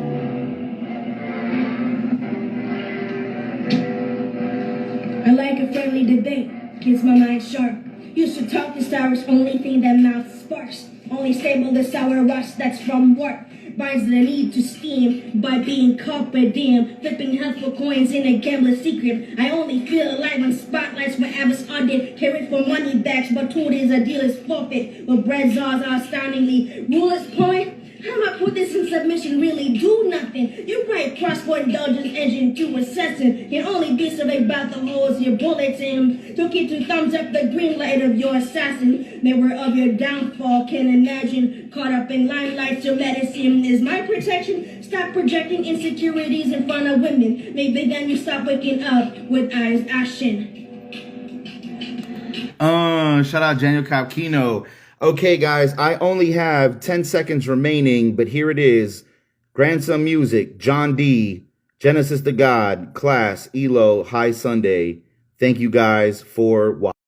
I like a friendly debate, keeps my mind sharp. Used to talk to sours, only thing that mouth sparks. Only stable the sour rust that's from work. Binds the need to steam by being carpe diem. Flipping helpful coins in a gambler's secret. I only feel alive when spotlights where Abbas audit. Carried for money backs, but told is a dealer's forfeit. But bread czars are astoundingly ruler's point. How I put this in submission really do nothing. You write crossbow indulgence engine to assassin. Can only be surveyed by the holes your bullets in. Took it to thumbs up the green light of your assassin. Mirror of your downfall, can imagine. Caught up in limelight, your medicine is my protection. Stop projecting insecurities in front of women. Maybe then you stop waking up with eyes ashen. Shout out Daniel Cobb Kino. Okay, guys, I only have 10 seconds remaining, but here it is. Grandson Music, John D, Genesis the God, Class, Elo, High Sunday. Thank you guys for watching.